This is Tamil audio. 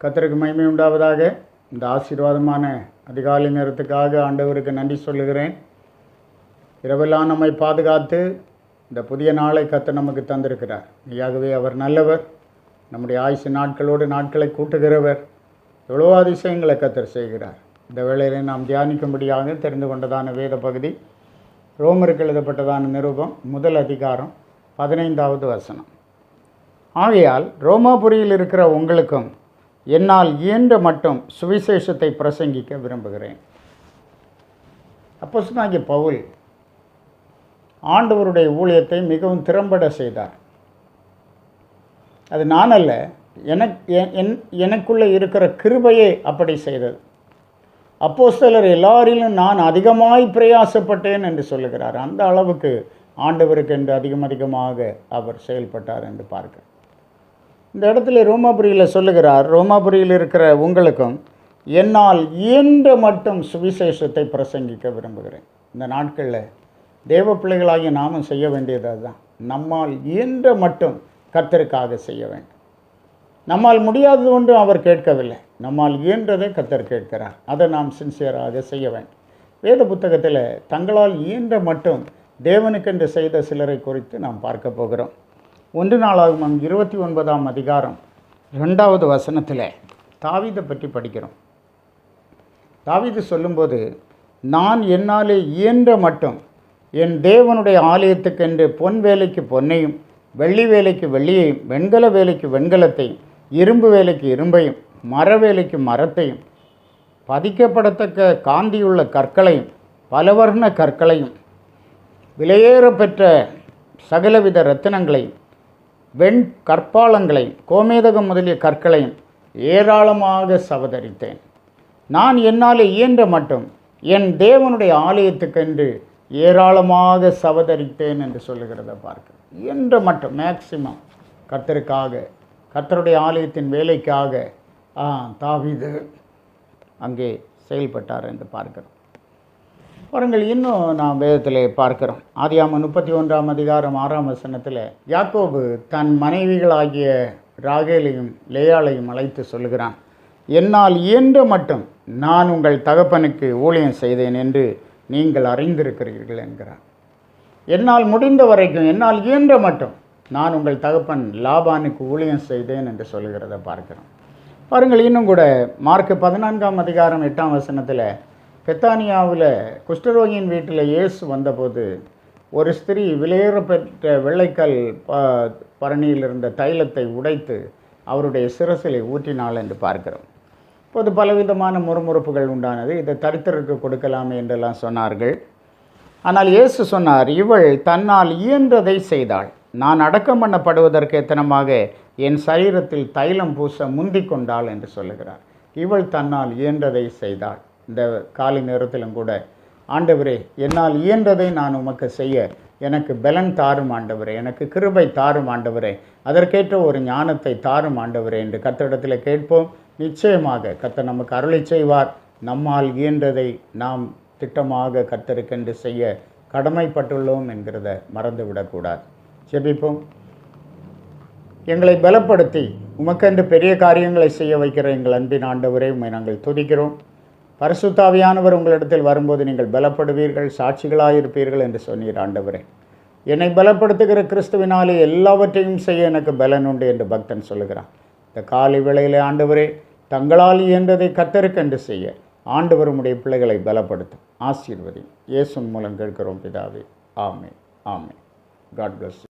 கர்த்தருக்கு மகிமை உண்டாவதாக. இந்த ஆசீர்வாதமான அதிகாலை நேரத்துக்காக ஆண்டவருக்கு நன்றி சொல்லுகிறேன். இரவெல்லாம் நம்மை பாதுகாத்து இந்த புதிய நாளை கர்த்தர் நமக்கு தந்திருக்கிறார். மெய்யாகவே அவர் நல்லவர். நம்முடைய ஆயுசு நாட்களோடு நாட்களை கூட்டுகிறவர். எவ்வளோ அதிசயங்களை கர்த்தர் செய்கிறார். இந்த வேளையில் நாம் தியானிக்கும்படியாக தெரிந்து கொண்டதான வேத பகுதி ரோமருக்கு எழுதப்பட்டதான நிருபம் 1 அதிகாரம் 15வது வசனம். ஆகையால் ரோமாபுரியில் இருக்கிற உங்களுக்கும் என்னால் இயன்ற மட்டும் சுவிசேஷத்தை பிரசங்கிக்க விரும்புகிறேன். அப்போஸ்தலனாகிய பவுல் ஆண்டவருடைய ஊழியத்தை மிகவும் திறம்பட செய்தார். அது நான் அல்ல, எனக்குள்ளே இருக்கிற கிருபையே அப்படி செய்தது. அப்போஸ்தலர் எல்லாரிலும் நான் அதிகமாய் பிரயாசப்பட்டேன் என்று சொல்லுகிறார். அந்த அளவுக்கு ஆண்டவருக்கு என்று அதிகமாக அவர் செயல்பட்டார் என்று பார்க்க இந்த இடத்துல ரோமாபுரியில் சொல்லுகிறார், ரோமாபுரியில் இருக்கிற உங்களுக்கும் என்னால் இயன்ற மட்டும் சுவிசேஷத்தை பிரசங்கிக்க விரும்புகிறேன். இந்த நாட்களில் தேவ பிள்ளைகளாகிய நாமும் செய்ய வேண்டியது அதுதான். நம்மால் இயன்ற மட்டும் கர்த்தருக்காக செய்ய வேண்டும். நம்மால் முடியாதது ஒன்றும் அவர் கேட்கவில்லை. நம்மால் இயன்றதை கர்த்தர் கேட்கிறார். அதை நாம் சின்சியராக செய்ய வேண்டும். வேத புத்தகத்தில் தங்களால் இயன்ற மட்டும் தேவனுக்கென்று செய்த சிலரை குறித்து நாம் பார்க்க போகிறோம். 1 நாளாகமம் 29ஆம் அதிகாரம் 2வது வசனத்தில் தாவீதை பற்றி படிக்கிறோம். தாவீது சொல்லும்போது, நான் என்னாலே இயன்ற மட்டும் என் தேவனுடைய ஆலயத்துக்கென்று பொன் வேலைக்கு பொன்னையும், வெள்ளி வேலைக்கு வெள்ளியையும், வெண்கல வேலைக்கு வெண்கலத்தையும், இரும்பு வேலைக்கு இரும்பையும், மர வேலைக்கு மரத்தையும், பதிக்கப்படத்தக்க காந்தியுள்ள கற்களையும், பலவர்ண கற்களையும், விலையேற பெற்ற சகலவித இரத்தினங்களையும், வெண் கற்பாலங்களையும், கோமேதகம் முதலிய கற்களையும் ஏராளமாக சவதரித்தேன். நான் என்னால் இயன்ற மட்டும் என் தேவனுடைய ஆலயத்துக்கென்று ஏராளமாக சவதரித்தேன் என்று சொல்லுகிறத பார்க்க. இயன்ற மட்டும் மேக்சிமம் கர்த்தருக்காக, கர்த்தருடைய ஆலயத்தின் வேலைக்காக தாவீது அங்கே செயல்பட்டார் என்று பார்க்கிறோம். பாருங்கள், இன்னும் நாம் வேதத்தில் பார்க்கிறோம். ஆதியாகமம் 31ஆம் அதிகாரம் 6ஆம் வசனத்தில் யாக்கோபு தன் மனைவிகளாகிய ராகேலையும் லேயாளையும் அழைத்து சொல்லுகிறான், என்னால் இயன்ற மட்டும் நான் உங்கள் தகப்பனுக்கு ஊழியம் செய்தேன் என்று நீங்கள் அறிந்திருக்கிறீர்கள் என்கிறான். என்னால் முடிந்த வரைக்கும், என்னால் இயன்ற மட்டும் நான் உங்கள் தகப்பன் லாபானுக்கு ஊழியம் செய்தேன் என்று சொல்லுகிறத பார்க்கிறோம். பாருங்கள், இன்னும் கூட மார்க் 14ஆம் அதிகாரம் 8ஆம் வசனத்தில் பெத்தானியாவில் குஷ்டரோகியின் வீட்டில் இயேசு வந்தபோது ஒரு ஸ்திரீ விலையேற பெற்ற வெள்ளைக்கல் பரணியில் இருந்த தைலத்தை உடைத்து அவருடைய சிரசிலை ஊற்றினாள் என்று பார்க்கிறோம். இப்போது பலவிதமான முறுமுறுப்புகள் உண்டானது. இதை தரித்திரருக்கு கொடுக்கலாமே என்றெல்லாம் சொன்னார்கள். ஆனால் இயேசு சொன்னார், இவள் தன்னால் இயன்றதை செய்தாள். நான் அடக்கம் பண்ணப்படுவதற்கு எத்தனமாக என் சரீரத்தில் தைலம் பூச முந்திக் கொண்டாள் என்று சொல்லுகிறார். இவள் தன்னால் இயன்றதை செய்தாள். இந்த காலை நேரத்திலும் கூட, ஆண்டவரே என்னால் இயன்றதை நான் உமக்கு செய்ய எனக்கு பலன் தாரும் ஆண்டவரே, எனக்கு கிருபை தாரும் ஆண்டவரே, அதற்கேற்ற ஒரு ஞானத்தை தாரும் ஆண்டவரே என்று கர்த்தரிடத்தில் கேட்போம். நிச்சயமாக கர்த்தர் நமக்கு அருளை செய்வார். நம்மால் இயன்றதை நாம் திட்டமாக கர்த்தருக்கென்று செய்ய கடமைப்பட்டுள்ளோம் என்கிறத மறந்துவிடக்கூடாது. ஜெபிப்போம். எங்களை பலப்படுத்தி உமக்கென்று பெரிய காரியங்களை செய்ய வைக்கிற எங்கள் அன்பின் ஆண்டவரே, உம்மை நாங்கள் துதிக்கிறோம். பரிசுத்தாவியானவர் உங்களிடத்தில் வரும்போது நீங்கள் பலப்படுவீர்கள், சாட்சிகளாயிருப்பீர்கள் என்று சொன்னீர் ஆண்டவரே. என்னை பலப்படுத்துகிற கிறிஸ்துவினாலே எல்லாவற்றையும் செய்ய எனக்கு பலன் உண்டு என்று பக்தன் சொல்லுகிறான். இந்த காலை வேளையிலே ஆண்டவரே, தங்களால் இயன்றதை கர்த்தருக்கென்று செய்ய ஆண்டவர் உம்முடைய பிள்ளைகளை பலப்படுத்தும். ஆசீர்வதி. இயேசு மூலம் கேட்கிறோம் பிதாவே. ஆமென். ஆமென். God plus.